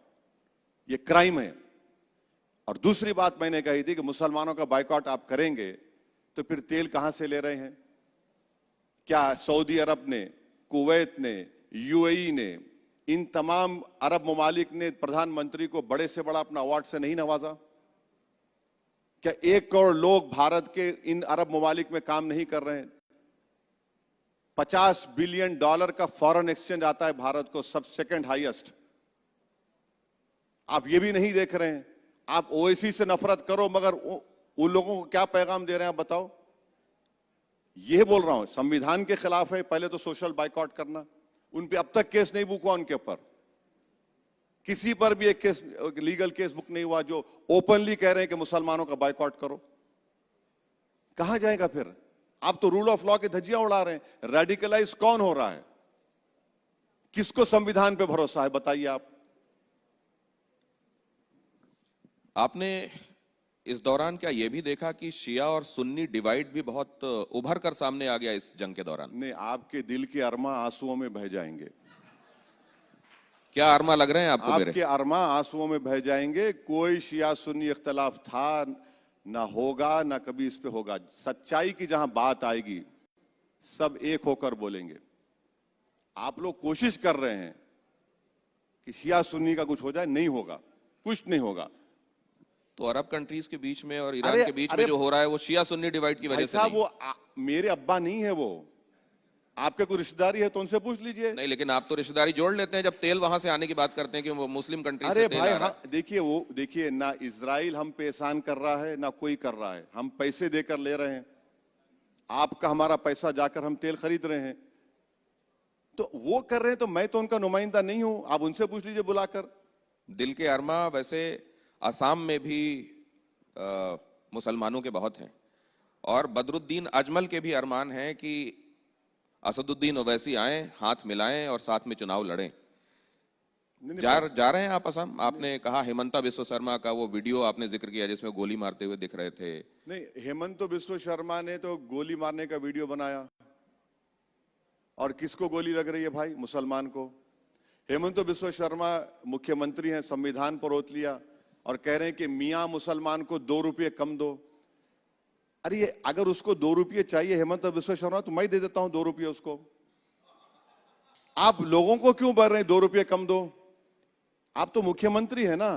Speaker 2: यह क्राइम है। और दूसरी बात मैंने कही थी कि मुसलमानों का बायकॉट आप करेंगे तो फिर तेल कहां से ले रहे हैं? क्या सऊदी अरब ने, कुवैत ने, यूएई ने, इन तमाम अरब ममालिक ने प्रधानमंत्री को बड़े से बड़ा अपना अवार्ड से नहीं नवाजा? क्या 1 करोड़ लोग भारत के इन अरब ममालिक में काम नहीं कर रहे हैं? $50 बिलियन का फॉरेन एक्सचेंज आता है भारत को, सब सेकंड हाईएस्ट। आप ये भी नहीं देख रहे हैं। आप ओवैसी से नफरत करो, मगर उन लोगों को क्या पैगाम दे रहे हैं आप बताओ? यह बोल रहा हूं, संविधान के खिलाफ है पहले तो सोशल बायकॉट करना। उन पे अब तक केस नहीं बुक हुआ, उनके ऊपर किसी पर भी एक केस, लीगल केस बुक नहीं हुआ जो ओपनली कह रहे हैं कि मुसलमानों का बायकॉट करो। कहां जाएगा फिर? आप तो रूल ऑफ लॉ की धज्जियां उड़ा रहे हैं। रेडिकलाइज कौन हो रहा है? किसको संविधान पे भरोसा है बताइए आप?
Speaker 1: आपने इस दौरान क्या यह भी देखा कि शिया और सुन्नी डिवाइड भी बहुत उभर कर सामने आ गया इस जंग के दौरान?
Speaker 2: नहीं, आपके दिल के अरमा आंसुओं में बह जाएंगे।
Speaker 1: क्या अरमा लग रहे हैं आपको मेरे?
Speaker 2: आपके अरमा आंसुओं में बह जाएंगे। कोई शिया सुन्नी इख्तलाफ था ना होगा, ना कभी इस पे होगा। सच्चाई की जहां बात आएगी सब एक होकर बोलेंगे। आप लोग कोशिश कर रहे हैं कि शिया सुन्नी का कुछ हो जाए, नहीं होगा, कुछ नहीं होगा।
Speaker 1: तो अरब कंट्रीज के बीच में और ईरान के बीच में जो हो रहा है वो शिया सुन्नी डिवाइड की वजह से नहीं?
Speaker 2: वो मेरे अब्बा नहीं है, वो आपके कोई रिश्तेदारी है तो उनसे पूछ लीजिए।
Speaker 1: नहीं, लेकिन आप तो रिश्तेदारी जोड़ लेते हैं जब तेल वहां से आने की बात करते हैं कि वो मुस्लिम कंट्री
Speaker 2: अरे
Speaker 1: से तेल
Speaker 2: भाई,
Speaker 1: आ रहा है।
Speaker 2: देखिए, वो देखिए ना, इजराइल हम पे एहसान कर रहा है ना कोई कर रहा है। हम पैसे देकर ले रहे हैं, आपका हमारा पैसा जाकर हम तेल खरीद रहे हैं। तो वो कर रहे हैं तो मैं तो उनका नुमाइंदा नहीं हूं, आप उनसे पूछ लीजिए बुलाकर।
Speaker 1: दिल के अरमा वैसे असम में भी मुसलमानों के बहुत हैं, और बदरुद्दीन अजमल के भी अरमान हैं कि असदुद्दीन ओवैसी आए, हाथ मिलाएं और साथ में चुनाव लड़ें। जा रहे हैं आप असम? आपने कहा हेमंता बिस्व शर्मा का वो वीडियो आपने जिक्र किया जिसमें गोली मारते हुए दिख रहे थे।
Speaker 2: नहीं, हेमंत बिस्व शर्मा ने तो गोली मारने का वीडियो बनाया। और किसको गोली लग रही है भाई? मुसलमान को। हेमंत बिस्व शर्मा मुख्यमंत्री हैं, संविधान पर ओत लिया और कह रहे हैं कि मियां मुसलमान को 2 रुपये कम दो। अरे ये अगर उसको 2 रुपये चाहिए हेमंत बिस्व शर्मा, तो मैं दे देता हूं 2 रुपये उसको। आप लोगों को क्यों बोल रहे हैं 2 रुपये कम दो? आप तो मुख्यमंत्री है ना।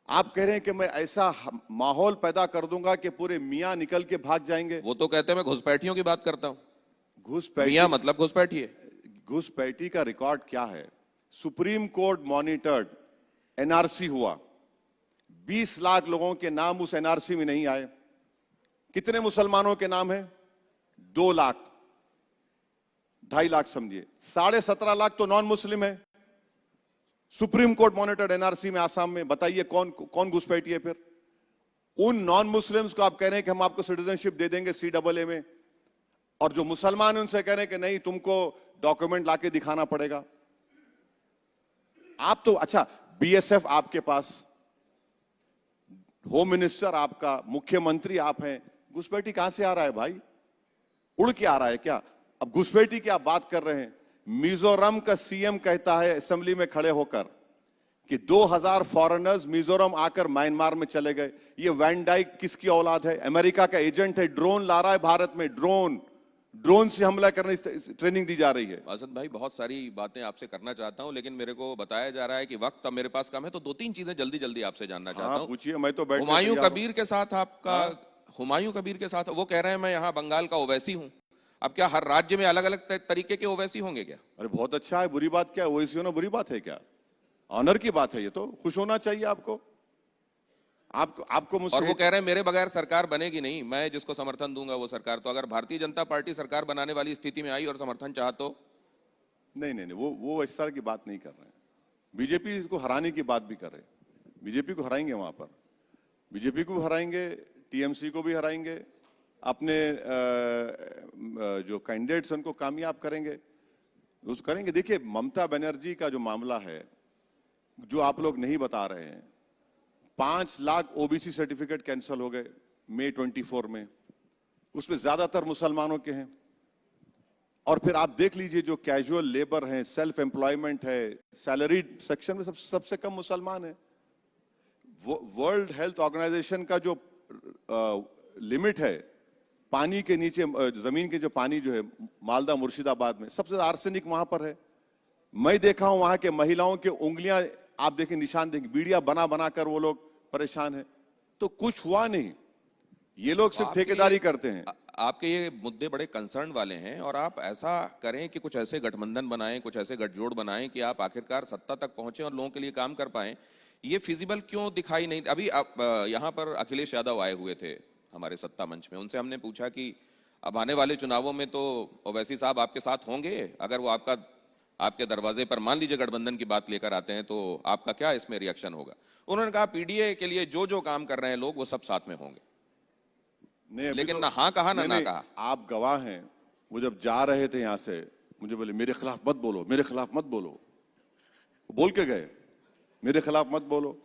Speaker 2: आप कह रहे हैं कि मैं ऐसा माहौल पैदा कर दूंगा कि पूरे मियां निकल के भाग जाएंगे।
Speaker 1: वो तो कहते हैं मैं घुसपैठियों की बात करता हूं।
Speaker 2: घुसपैठी
Speaker 1: मियां मतलब घुसपैठी है।
Speaker 2: घुसपैठी का रिकॉर्ड क्या है? सुप्रीम कोर्ट मॉनिटर्ड एनआरसी हुआ, 20 लाख लोगों के नाम उस एनआरसी में नहीं आए। कितने मुसलमानों के नाम है? 2 लाख, 2.5 लाख समझिए, 17.5 लाख तो नॉन मुस्लिम है। सुप्रीम कोर्ट मॉनिटर्ड एनआरसी में आसाम में, बताइए कौन कौन घुसपैठी है फिर? उन नॉन मुस्लिम्स को आप कह रहे हैं कि हम आपको सिटीजनशिप दे देंगे CAA में, और जो मुसलमान है उनसे कह रहे हैं कि नहीं, तुमको डॉक्यूमेंट लाके दिखाना पड़ेगा। आप तो, अच्छा, BSF आपके पास, होम मिनिस्टर आपका, मुख्यमंत्री आप हैं, घुसपैठी कहां से आ रहा है भाई? उड़ के आ रहा है क्या? अब घुसपैठी की आप बात कर रहे हैं। मिजोरम का CM कहता है असेंबली में खड़े होकर कि 2000 फॉरेनर्स मिजोरम आकर म्यांमार में चले गए। ये वैन डाइक किसकी औलाद है? अमेरिका का एजेंट है, ड्रोन ला रहा है भारत में। ड्रोन से हमला करने की ट्रेनिंग दी जा रही है।
Speaker 1: असद भाई, बहुत सारी बातें आपसे करना चाहता हूं, लेकिन मेरे को बताया जा रहा है कि वक्त अब मेरे पास कम है, तो 2-3 चीजें जल्दी जल्दी आपसे जानना चाहता हूं।
Speaker 2: पूछिए, मैं तो बैठ
Speaker 1: हुमायूं कबीर के साथ आपका, हुमायूं कबीर के साथ वो कह रहे हैं मैं यहाँ बंगाल का ओवैसी हूं। अब क्या हर राज्य में अलग अलग तरीके के ओवैसी होंगे क्या?
Speaker 2: अरे बहुत अच्छा है, बुरी बात क्या है? ओवैसी होना बुरी बात है क्या? ऑनर की बात है, ये तो खुश होना चाहिए आपको। आपको मुझसे,
Speaker 1: और वो कह रहे हैं मेरे बगैर सरकार बनेगी नहीं, मैं जिसको समर्थन दूंगा वो सरकार। तो अगर भारतीय जनता पार्टी सरकार बनाने वाली स्थिति में आई और समर्थन चाहा तो?
Speaker 2: नहीं, वो इस तरह की बात नहीं कर रहे हैं। बीजेपी को हराने की बात भी कर रहे हैं। बीजेपी को हराएंगे, वहां पर बीजेपी को हराएंगे, TMC को भी हराएंगे, अपने जो कैंडिडेट्स उनको कामयाब करेंगे, उस करेंगे। देखिए, ममता बनर्जी का जो मामला है, जो आप लोग नहीं बता रहे हैं, 5 लाख ओबीसी सर्टिफिकेट कैंसिल हो गए मई 24 में, उसमें ज्यादातर मुसलमानों के हैं। और फिर आप देख लीजिए जो कैजुअल लेबर है, सेल्फ एम्प्लॉयमेंट है, सैलरीड सेक्शन में सबसे कम मुसलमान है। वर्ल्ड हेल्थ ऑर्गेनाइजेशन का जो लिमिट है पानी के नीचे, जमीन के जो पानी जो है मालदा मुर्शिदाबाद में, सबसे ज्यादा आर्सेनिक वहां पर है। मैं देखा हूं वहां के महिलाओं के उंगलियां, आप देखें निशान देखें, बीड़ियां बना बना कर वो लोग परेशान है। तो कुछ हुआ नहीं, ये लोग सिर्फ ठेकेदारी करते हैं।
Speaker 1: आपके ये मुद्दे बड़े कंसर्न वाले हैं और आप ऐसा करें कि कुछ ऐसे गठबंधन बनाएं, कुछ ऐसे गठजोड़ बनाएं कि आप आखिरकार सत्ता तक पहुंचे और लोगों के लिए काम कर पाएं। ये फिजिबल क्यों दिखाई नहीं? अभी आप यहाँ पर अखिलेश यादव आए हुए थे हमारे सत्ता मंच में, उनसे हमने पूछा कि अब आने वाले चुनावों में तो ओवैसी साहब आपके साथ होंगे, अगर वो आपके दरवाजे पर मान लीजिए गठबंधन की बात लेकर आते हैं तो आपका क्या इसमें रिएक्शन होगा? उन्होंने कहा पीडीए के लिए जो जो काम कर रहे हैं लोग वो सब साथ में होंगे।
Speaker 2: नहीं,
Speaker 1: लेकिन
Speaker 2: तो,
Speaker 1: ना हाँ कहा ना ना कहा।
Speaker 2: आप गवाह हैं, वो जब जा रहे थे यहां से मुझे बोले मेरे खिलाफ मत बोलो, मेरे खिलाफ मत बोलो, बोल के गए मेरे खिलाफ मत बोलो।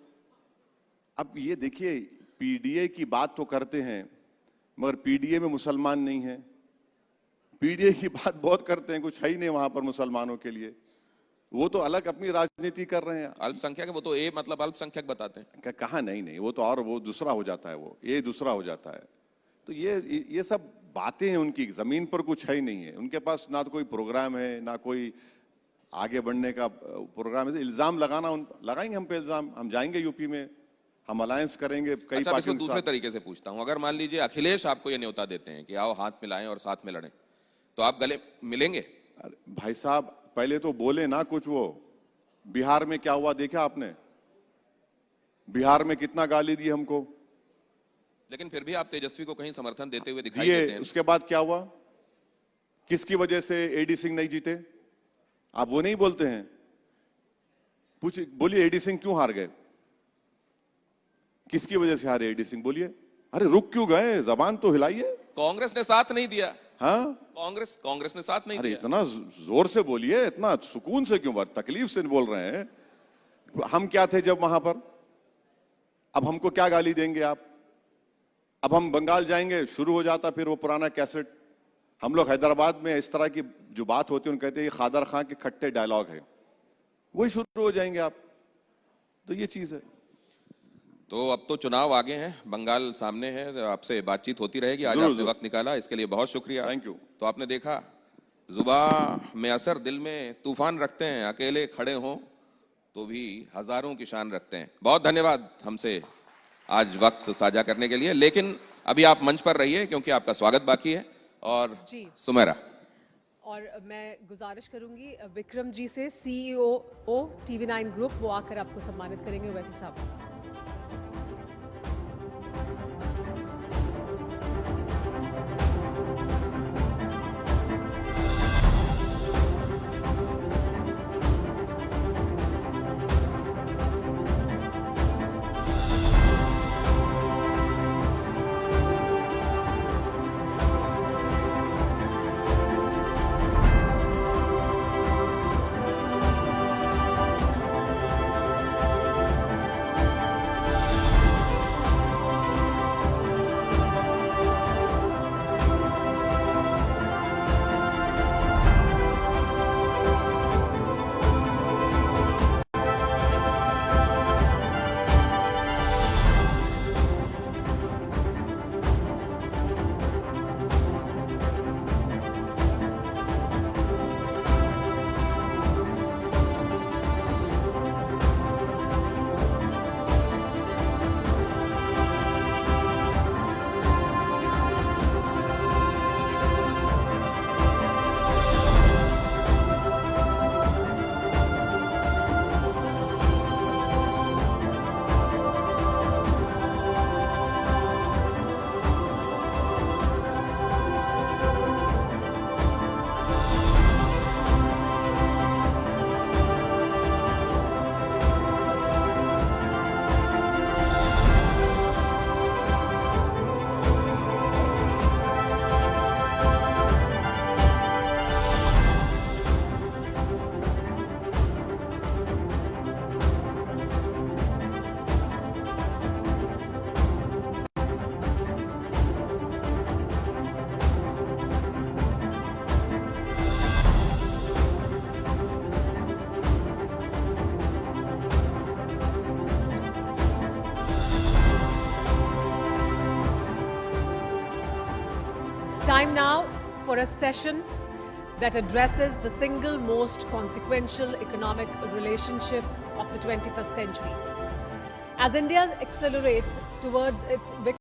Speaker 2: अब ये देखिए पीडीए की बात तो करते हैं मगर पीडीए में मुसलमान नहीं है। पीडीए की बात बहुत करते हैं, कुछ है ही नहीं वहां पर मुसलमानों के लिए, वो तो अलग अपनी राजनीति कर रहे हैं।
Speaker 1: अल्पसंख्यक वो तो मतलब अल्पसंख्यक बताते हैं।
Speaker 2: कहा नहीं, वो तो और वो दूसरा हो जाता है, वो ये दूसरा हो जाता है। तो ये सब बातें हैं उनकी, जमीन पर कुछ है ही नहीं है उनके पास, ना तो कोई प्रोग्राम है ना कोई आगे बढ़ने का प्रोग्राम है। इल्जाम लगाएंगे हम पे इल्जाम, हम जाएंगे यूपी में, हम अलायंस करेंगे कई
Speaker 1: अच्छा,
Speaker 2: पार्टियों
Speaker 1: इसको दूसरे तरीके से पूछता हूं, अगर मान लीजिए अखिलेश आपको ये न्योता देते हैं कि आओ हाथ मिलाएं और साथ में लड़ें, तो आप गले मिलेंगे?
Speaker 2: भाई साहब पहले तो बोले ना कुछ, वो बिहार में क्या हुआ देखा आपने? बिहार में कितना गाली दी हमको,
Speaker 1: लेकिन फिर भी आप तेजस्वी को कहीं समर्थन देते हुए दिखाई देते हैं।
Speaker 2: उसके बाद क्या हुआ? किसकी वजह से एडी सिंह नहीं जीते? आप वो नहीं बोलते हैं? बोलिए एडी सिंह क्यों हार गए, किसकी वजह से हारे एडी सिंह? बोलिए। अरे रुक क्यों गए, जबान तो हिलाइए।
Speaker 1: कांग्रेस ने साथ नहीं दिया।
Speaker 2: हाँ,
Speaker 1: कांग्रेस ने साथ नहीं
Speaker 2: अरे
Speaker 1: दिया।
Speaker 2: इतना जोर से बोलिए, इतना सुकून से क्यों, तकलीफ से बोल रहे हैं? हम क्या थे जब वहां पर? अब हमको क्या गाली देंगे आप? अब हम बंगाल जाएंगे, शुरू हो जाता फिर वो पुराना कैसेट। हम लोग हैदराबाद में इस तरह की जो बात होती है उन कहते हैं ये खादर खां के खट्टे डायलॉग है, वही शुरू हो जाएंगे आप। तो ये चीज है।
Speaker 1: तो अब तो चुनाव आगे हैं, बंगाल सामने है, आपसे बातचीत होती रहेगी। आज आपने वक्त निकाला, इसके लिए बहुत शुक्रिया।
Speaker 2: Thank you.
Speaker 1: तो आपने देखा जुबा में असर, दिल में तूफान रखते हैं, अकेले खड़े हों तो भी हजारों की शान रखते हैं। बहुत धन्यवाद हमसे आज वक्त साझा करने के लिए। लेकिन अभी आप मंच पर रहिए क्योंकि आपका स्वागत बाकी है। और
Speaker 3: जी
Speaker 1: सुमेरा,
Speaker 3: और मैं गुजारिश करूंगी विक्रम जी से, सीईओ TV9 ग्रुप, वो आकर आपको सम्मानित करेंगे वैसे साहब। Time now for a session that addresses the single most consequential economic relationship of the 21st century. As India accelerates towards its